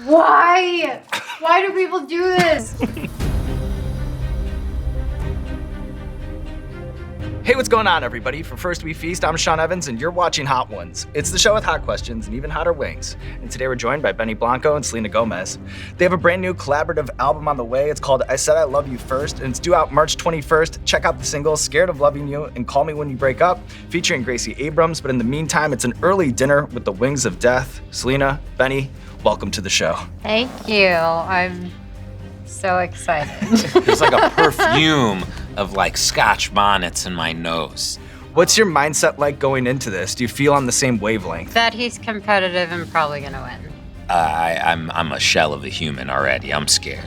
Why? Why do people do this? Hey, what's going on, everybody? For First We Feast, I'm Sean Evans, and you're watching Hot Ones. It's the show with hot questions and even hotter wings. And today we're joined by Blanco and Selena Gomez. They have a brand new collaborative album on the way. It's called I Said I Love You First, and it's due out March 21st. Check out the singles Scared of Loving You and Call Me When You Break Up, featuring Gracie Abrams. But in the meantime, it's an early dinner with the wings of death. Selena, Benny, welcome to the show. Thank you. I'm so excited. There's like a perfume of like Scotch bonnets in my nose. What's your mindset like going into this? Do you feel on the same wavelength? That he's competitive and probably gonna win. I'm a shell of a human already. I'm scared.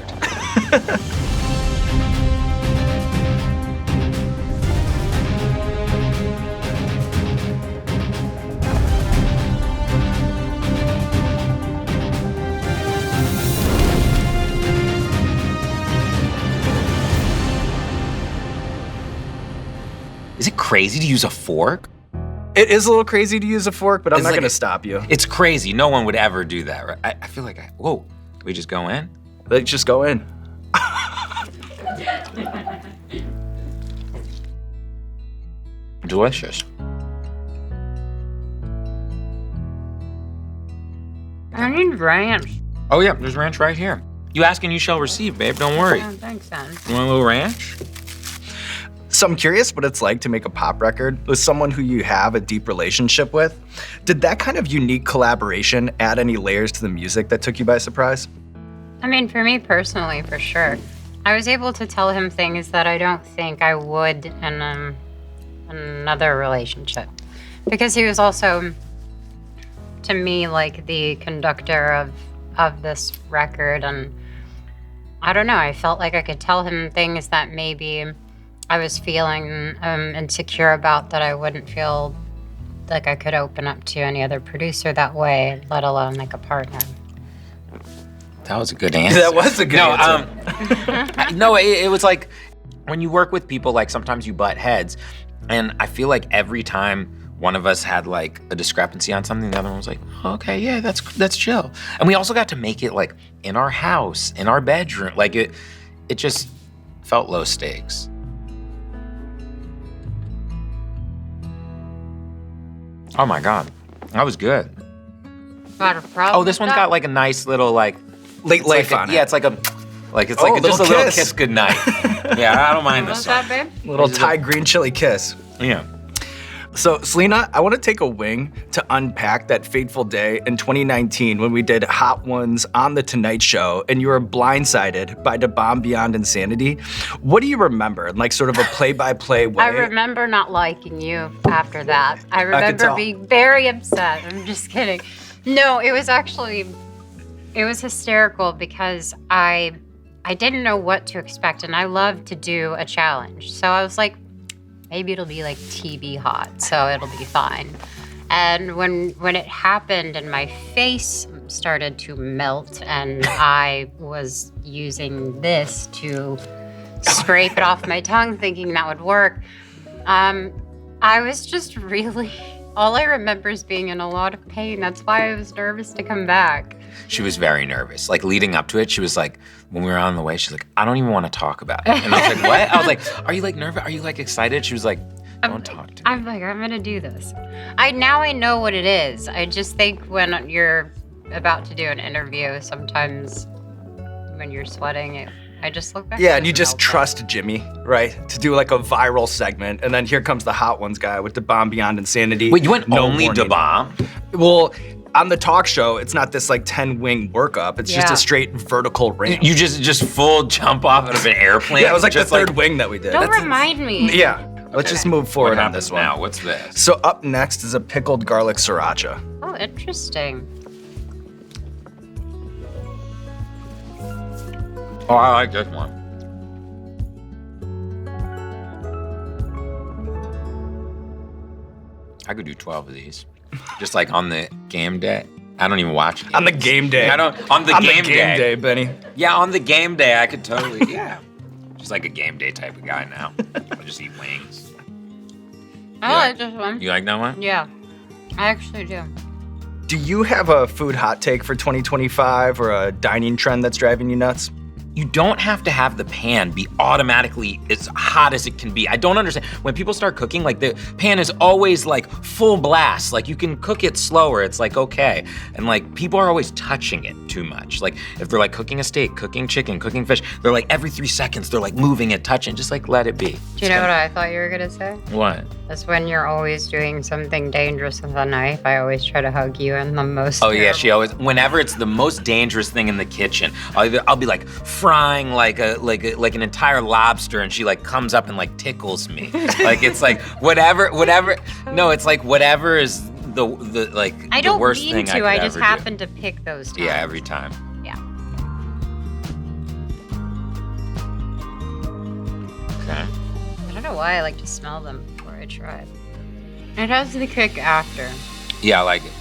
Is it crazy to use a fork? It is a little crazy to use a fork, but I'm not like gonna stop you. It's crazy. No one would ever do that, right? I feel like whoa, can we just go in? Let's just go in. Delicious. I need ranch. Oh yeah, there's ranch right here. You ask and you shall receive, babe. Don't worry. Oh, thanks, son. You want a little ranch? So I'm curious what it's like to make a pop record with someone who you have a deep relationship with. Did that kind of unique collaboration add any layers to the music that took you by surprise? I mean, for me personally, for sure. I was able to tell him things that I don't think I would in another relationship. Because he was also, to me, like the conductor of this record. And I don't know, I felt like I could tell him things that maybe I was feeling insecure about, that I wouldn't feel like I could open up to any other producer that way, let alone like a partner. That was a good answer. That was a good answer. No, it was like when you work with people, like sometimes you butt heads. And I feel like every time one of us had like a discrepancy on something, the other one was like, oh, okay, yeah, that's chill. And we also got to make it like in our house, in our bedroom. Like it just felt low stakes. Oh my God, that was good. Got a problem? Oh, this one's got like a nice little like Late life on it. Yeah, it's like just a little kiss goodnight. Yeah, I don't mind this What's song. that, babe? Little Thai green chili kiss. Yeah. So Selena, I want to take a wing to unpack that fateful day in 2019 when we did Hot Ones on The Tonight Show and you were blindsided by the bomb beyond insanity. What do you remember in like sort of a play-by-play way? I remember not liking you after that. I remember being very upset. I'm just kidding. No, it was hysterical because I didn't know what to expect, and I love to do a challenge. So I was like, maybe it'll be like TV hot, so it'll be fine. And when it happened and my face started to melt and I was using this to scrape it off my tongue thinking that would work, I was just really, all I remember is being in a lot of pain. That's why I was nervous to come back. She was very nervous. Like leading up to it, she was like, when we were on the way, she's like, I don't even want to talk about it. And I was like, what? I was like, are you like nervous? Are you like excited? She was like, don't talk to me. I'm like, I'm gonna do this. Now I know what it is. I just think when you're about to do an interview, sometimes when you're sweating, I just look back. Yeah, and you just trust Jimmy, right? To do like a viral segment. And then here comes the Hot Ones guy with the bomb beyond insanity. Wait, you went No only warning. to bomb? Well, on the talk show, it's not this like 10-wing workup. It's just Yeah. a straight vertical ramp. You just full jump off of an airplane? Yeah, it was like the just third wing that we did. Don't remind me. Yeah, let's just move forward What on happens this one. now? What's this? So up next is a pickled garlic sriracha. Oh, interesting. Oh, I like this one. I could do 12 of these. Just like on the game day. I don't even watch games. On the game day. I don't. On the game day. Benny. Yeah, on the game day, I could totally. Yeah. Just like a game day type of guy now. I just eat wings. I like this one. You like that one? Yeah, I actually do. Do you have a food hot take for 2025 or a dining trend that's driving you nuts? You don't have to have the pan be automatically as hot as it can be. I don't understand. When people start cooking, like the pan is always like full blast. Like you can cook it slower, it's like okay. And like people are always touching it too much. Like if they're like cooking a steak, cooking chicken, cooking fish, they're like every 3 seconds, they're like moving it, touching, just like let it be. Do you know what I thought you were gonna say? What? That's when you're always doing something dangerous with a knife. I always try to hug you in the most. Oh yeah, she always, whenever it's the most dangerous thing in the kitchen, I'll be like frying like an entire lobster, and she like comes up and like tickles me. Like it's like whatever. No, it's like whatever is the like I the don't worst mean thing to. I could I just ever happen to pick those times. do. Yeah, every time. Yeah. Okay. I don't know why I like to smell them before I try it. It has the kick after. Yeah, I like it.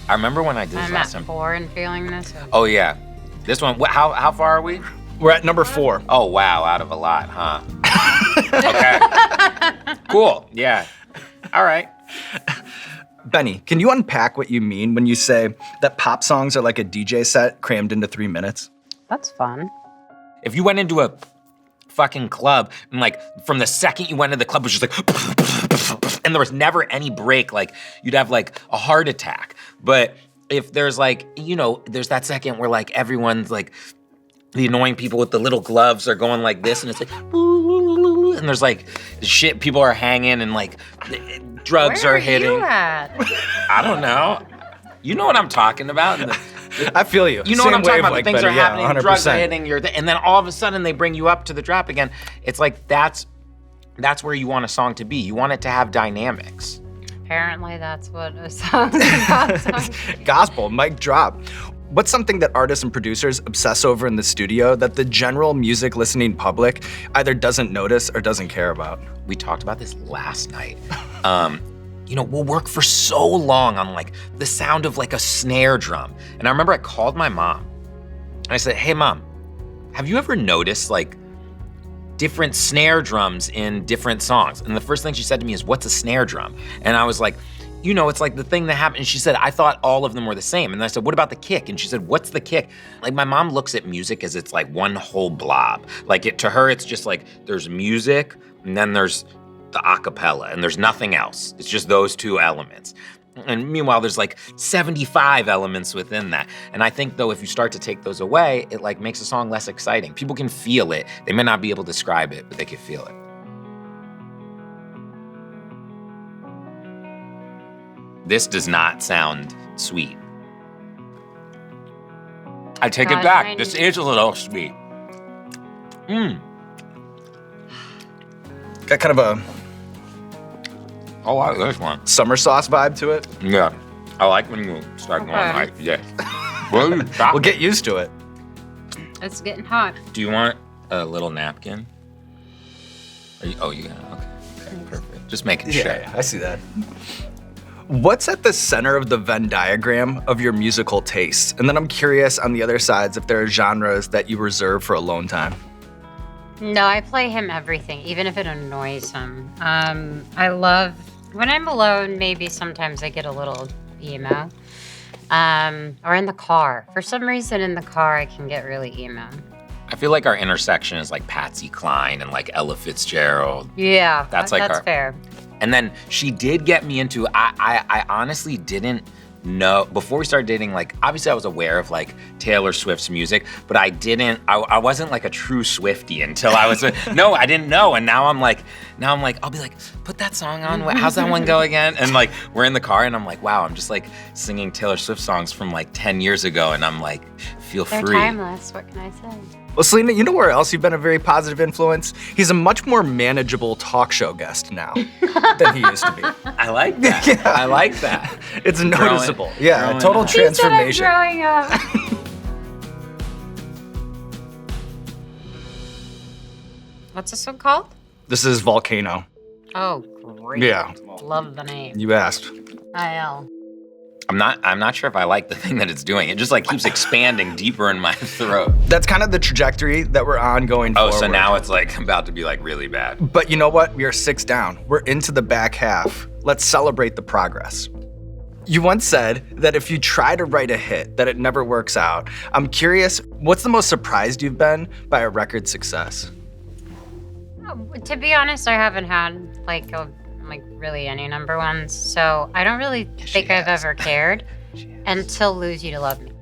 I remember when I did this I'm last at time. 4 and feeling this. Oh yeah, this one. How far are we? We're at number 4. Oh wow, out of a lot, huh? Okay. Cool. Yeah. All right. Benny, can you unpack what you mean when you say that pop songs are like a DJ set crammed into 3 minutes? That's fun. If you went into a fucking club and like from the second you went into the club it was just like and there was never any break, like you'd have like a heart attack. But if there's like, you know, there's that second where like everyone's like, the annoying people with the little gloves are going like this and it's like, and there's like shit, people are hanging and like drugs Where are hitting. You at? I don't know. You know what I'm talking about. And I feel you. You know Same what I'm talking wave about. like Things Benny, are happening, 100%. drugs are hitting your and then all of a sudden they bring you up to the drop again. It's like that's where you want a song to be. You want it to have dynamics. Apparently that's what a song is. Gospel, mic drop. What's something that artists and producers obsess over in the studio that the general music listening public either doesn't notice or doesn't care about? We talked about this last night. You know, we'll work for so long on like the sound of like a snare drum. And I remember I called my mom and I said, hey mom, have you ever noticed like different snare drums in different songs? And the first thing she said to me is, what's a snare drum? And I was like, you know, it's like the thing that happened. And she said, I thought all of them were the same. And I said, what about the kick? And she said, what's the kick? Like my mom looks at music as it's like one whole blob. Like to her, it's just like there's music and then there's the acapella and there's nothing else. It's just those 2 elements. And meanwhile, there's like 75 elements within that. And I think though, if you start to take those away, it like makes a song less exciting. People can feel it. They may not be able to describe it, but they can feel it. This does not sound sweet. I take it back. This is a little sweet. Got kind of a Oh, I like this one. summer sauce vibe to it. Yeah. I like when you start going like, yeah. We'll get used to it. It's getting hot. Do you want a little napkin? You got it. Okay, perfect. Just making sure. Yeah, I see that. What's at the center of the Venn diagram of your musical tastes? And then I'm curious on the other sides if there are genres that you reserve for alone time. No, I play him everything, even if it annoys him. I love, when I'm alone, maybe sometimes I get a little emo. Or in the car. For some reason in the car, I can get really emo. I feel like our intersection is like Patsy Cline and like Ella Fitzgerald. Yeah, That's fair. And then she did get me into, I honestly didn't know, before we started dating, like, obviously I was aware of like Taylor Swift's music, but I wasn't like a true Swiftie until I was, no, I didn't know. And now I'm like, I'll be like, put that song on, how's that one go again? And like, we're in the car and I'm like, wow, I'm just like singing Taylor Swift songs from like 10 years ago. And I'm like, feel They're free. timeless, what can I say? Well, Selena, you know where else you've been a very positive influence? He's a much more manageable talk show guest now than he used to be. I like that. Yeah. I like that. It's noticeable. Yeah, growing total up. transformation. Growing up. What's this one called? This is Volcano. Oh, great. Yeah. Love the name. You asked. IL. I'm not sure if I like the thing that it's doing. It just like keeps expanding deeper in my throat. That's kind of the trajectory that we're on going Oh, forward. so now it's like about to be like really bad. But you know what? We are 6 down. We're into the back half. Let's celebrate the progress. You once said that if you try to write a hit, that it never works out. I'm curious, what's the most surprised you've been by a record success? To be honest, I haven't had like really any number ones, so I don't really think I've ever cared until Lose You to Love Me.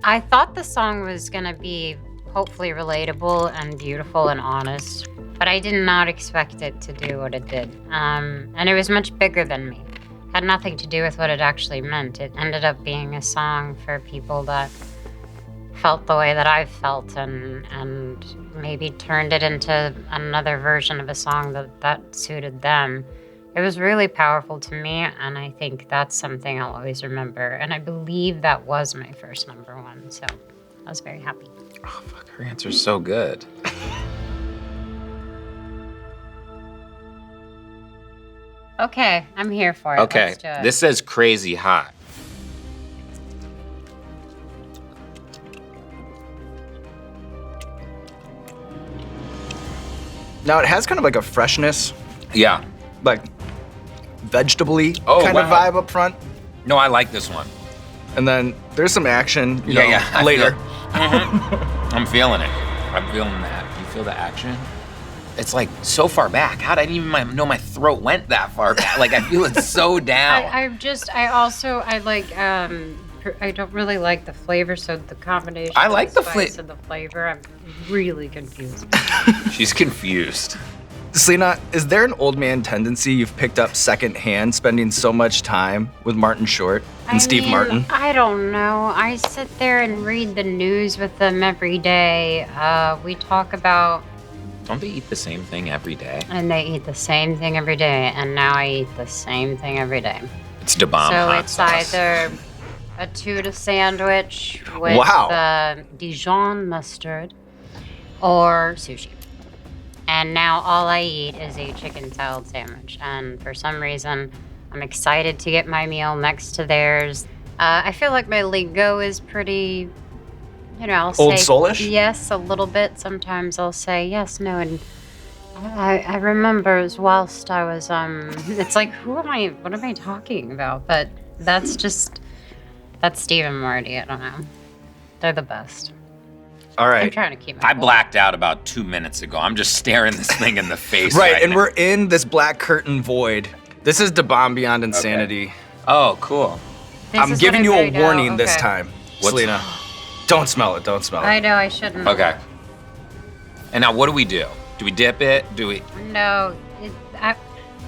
I thought the song was gonna be hopefully relatable and beautiful and honest, but I did not expect it to do what it did. And it was much bigger than me. Had nothing to do with what it actually meant. It ended up being a song for people that felt the way that I've felt and maybe turned it into another version of a song that suited them. It was really powerful to me, and I think that's something I'll always remember. And I believe that was my first number one, so I was very happy. Oh, fuck, her answer's so good. Okay, I'm here for it. Okay, Let's do it. this says crazy hot. Now, it has kind of like a freshness, Yeah. like vegetable-y Oh, kind of wow. vibe up front. No, I like this one. And then there's some action, you know, I later. I'm feeling it. I'm feeling that. You feel the action? It's like so far back. How did I even know my throat went that far back? Like I feel it so down. I don't really like the flavor, so the combination I like of the spice and the flavor, I'm really confused. She's confused. Selena, is there an old man tendency you've picked up secondhand, spending so much time with Martin Short and Steve Martin? I don't know. I sit there and read the news with them every day. We talk about... Don't they eat the same thing every day? And they eat the same thing every day, and now I eat the same thing every day. It's Da Bomb So hot it's sauce. either a tuna sandwich with Dijon mustard or sushi. And now all I eat is a chicken salad sandwich. And for some reason, I'm excited to get my meal next to theirs. I feel like my lingo is pretty, I'll say... Old soulish? Yes, a little bit. Sometimes I'll say yes, no, and I remember whilst I was, it's like, what am I talking about? But that's Steve and Marty, I don't know. They're the best. All right. I'm trying to keep my I cool. blacked out about 2 minutes ago. I'm just staring this thing in the face. Right, and now. we're in this black curtain void. This is Da Bomb Beyond Insanity. Oh, cool. This I'm is giving what you I a made out. warning this Okay. time, What's- Selena. Don't smell it, don't smell it. I know, I shouldn't. Okay. And now what do we do? Do we dip it? Do we? No,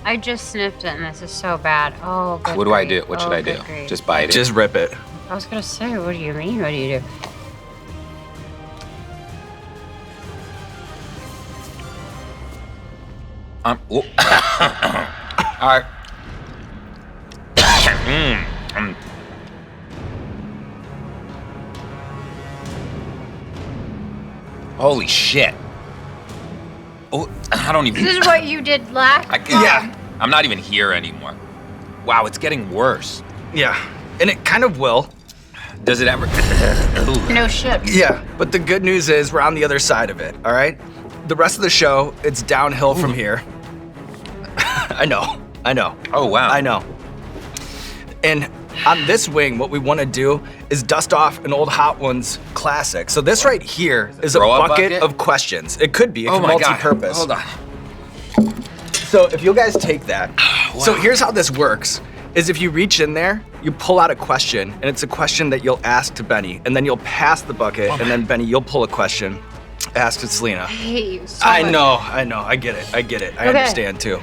I just sniffed it and this is so bad. Oh, good What do I grief. do? What should Oh, I do? good grief. Just bite it? Just rip it. I was gonna say, what do you mean? What do you do? Oh. All right. Holy shit. Oh, I don't even. This is what you did last Yeah, I'm not even here anymore. Wow, it's getting worse. yeah. And it kind of will. Does it ever? Ooh. No shit. Yeah, but the good news is we're on the other side of it, all right? The rest of the show, it's downhill from here. I know. Oh, wow. I know. And on this wing, what we want to do is dust off an old Hot Ones classic. So this right here is a Throw-up bucket bucket? of questions. It could be. It Oh could my God. multi-purpose. Hold on. So if you guys take that. So here's how this works. Is if you reach in there, you pull out a question, and it's a question that you'll ask to Benny, and then you'll pass the bucket, and then Benny, you'll pull a question, ask to Selena. I hate you so I much. know, I get it. I Okay. understand too.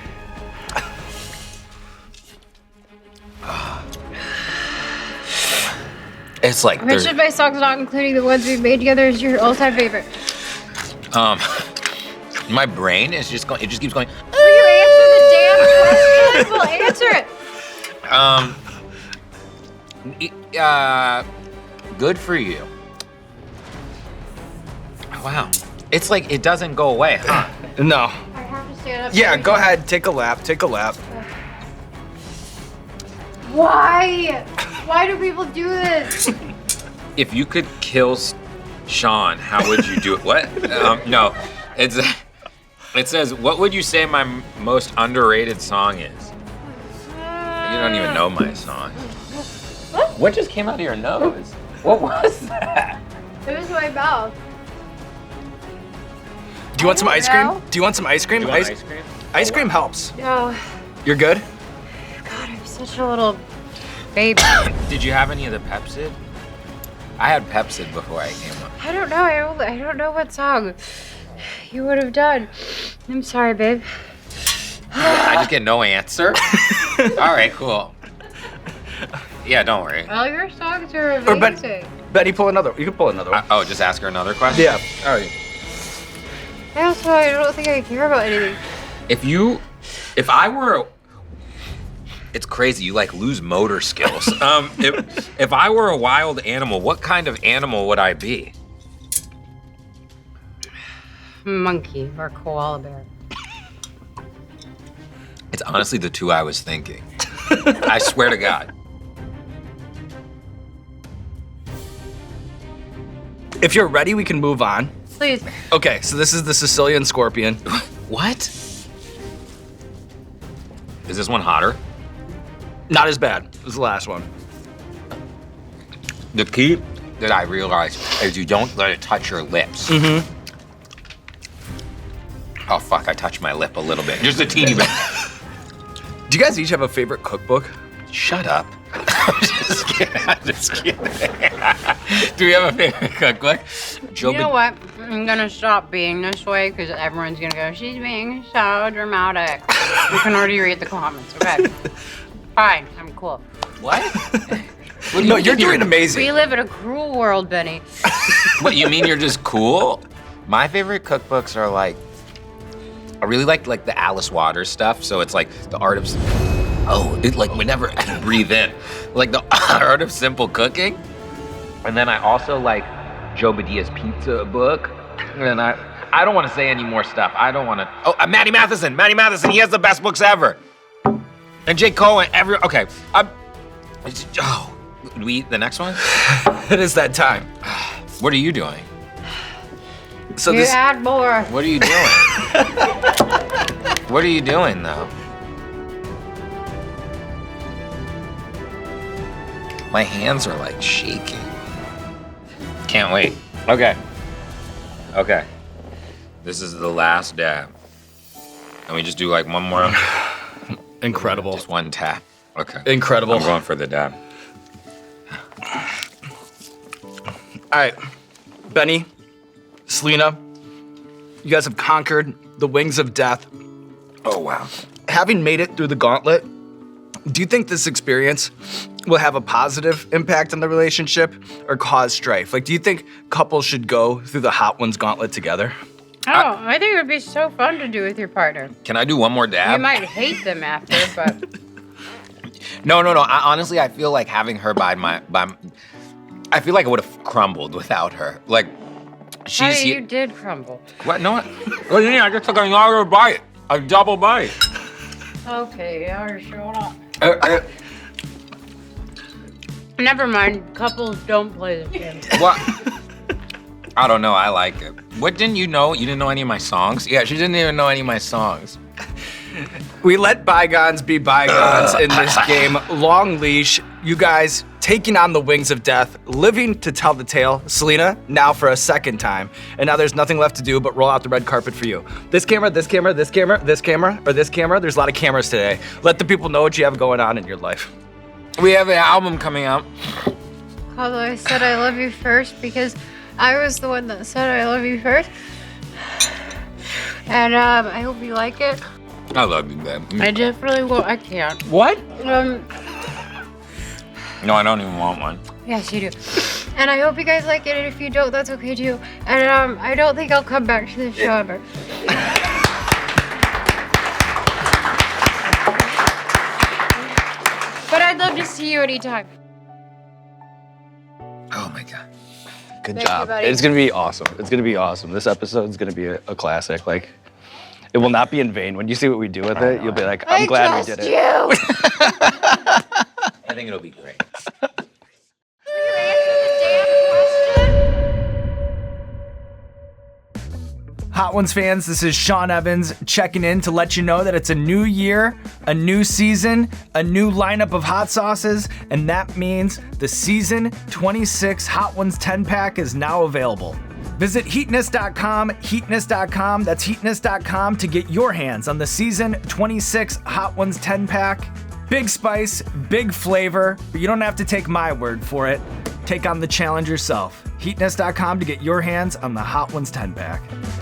It's like Which of my songs, not including the ones we've made together, is your all-time favorite? my brain is just going. It just keeps going. Will you answer the damn question? We'll answer it. Good for you. Wow. It's like it doesn't go away, huh? No. I have to stand up. Yeah, go ahead, take a lap. Why? Why do people do this? If you could kill Sean, how would you do it? What? No. It says, what would you say my most underrated song is? You don't even know my song. What just came out of your nose? What was that? It was my mouth. Do you want some ice cream? Do you want some ice cream? Do you want ice cream? Ice cream helps. No. You're good? God, I'm such a little baby. Did you have any of the Pepsid? I had Pepsid before I came up. I don't know. I don't know what song you would have done. I'm sorry, babe. I just get no answer? All right, cool. Yeah, don't worry. All your songs are amazing. Betty, pull another. You can pull another one. Oh, just ask her another question? Yeah. All right. I don't think I care about anything. If I were, it's crazy. You like lose motor skills. If I were a wild animal, what kind of animal would I be? Monkey or koala bear. It's honestly the two I was thinking. I swear to God. If you're ready, we can move on. Please. Okay, so this is the Sicilian scorpion. What? Is this one hotter? Not as bad as the last one. The key that I realized is you don't let it touch your lips. Mm-hmm. Oh, fuck, I touched my lip a little bit. Just a teeny bit. Do you guys each have a favorite cookbook? Shut up. I'm just kidding. Do we have a favorite cookbook? You know what? I'm gonna stop being this way because everyone's gonna go, she's being so dramatic. You can already read the comments, okay? Fine, I'm cool. What? No, you're doing amazing. We live in a cruel world, Benny. What, you mean you're just cool? My favorite cookbooks are like, I really like the Alice Waters stuff. So it's like the art of, whenever I breathe in, like the art of simple cooking. And then I also like Joe Badia's pizza book. And I don't want to say any more stuff. I don't want to. Oh, Matty Matheson. He has the best books ever. And Jake Cohen. Okay. The next one? It is that time. What are you doing? So you add more. What are you doing? What are you doing, though? My hands are like shaking. Can't wait. Okay. This is the last dab. And we just do like one more. Incredible. Just one tap. Okay. Incredible. I'm going for the dab. All right, Benny, Selena, you guys have conquered the wings of death. Oh, wow. Having made it through the gauntlet, do you think this experience will have a positive impact on the relationship or cause strife? Like, do you think couples should go through the Hot Ones gauntlet together? Oh, I think it would be so fun to do with your partner. Can I do one more dab? You might hate them after, but... No. Honestly, I feel like having her by I feel like I would have crumbled without her. Like, she's you did crumble. What? No. What do you mean? I just took another bite. A double bite. Okay, you're showing up. Never mind. Couples don't play this game. What? I don't know. I like it. What didn't you know? You didn't know any of my songs? Yeah, she didn't even know any of my songs. We let bygones be bygones in this game. Long leash, you guys taking on the wings of death, living to tell the tale. Selena, now for a second time. And now there's nothing left to do but roll out the red carpet for you. This camera, this camera, this camera, this camera, or this camera. There's a lot of cameras today. Let the people know what you have going on in your life. We have an album coming out. Although I said I love you first because I was the one that said I love you first. And I hope you like it. I love you, babe. I definitely will. I can't. What? No, I don't even want one. Yes, you do. And I hope you guys like it, and if you don't, that's okay too. And I don't think I'll come back to this show ever. But I'd love to see you anytime. Oh my God. Good Thank job. you, buddy. It's gonna be awesome. It's gonna be awesome. This episode's gonna be a classic. Like, it will not be in vain. When you see what we do with it, you'll be like, I'm glad we did it. You. I think it'll be great. Will you answer the damn question? Hot Ones fans, this is Sean Evans checking in to let you know that it's a new year, a new season, a new lineup of hot sauces, and that means the Season 26 Hot Ones 10-pack is now available. Visit heatness.com, heatness.com, that's heatness.com to get your hands on the Season 26 Hot Ones 10-pack. Big spice, big flavor, but you don't have to take my word for it. Take on the challenge yourself. Heatness.com to get your hands on the Hot Ones 10-pack.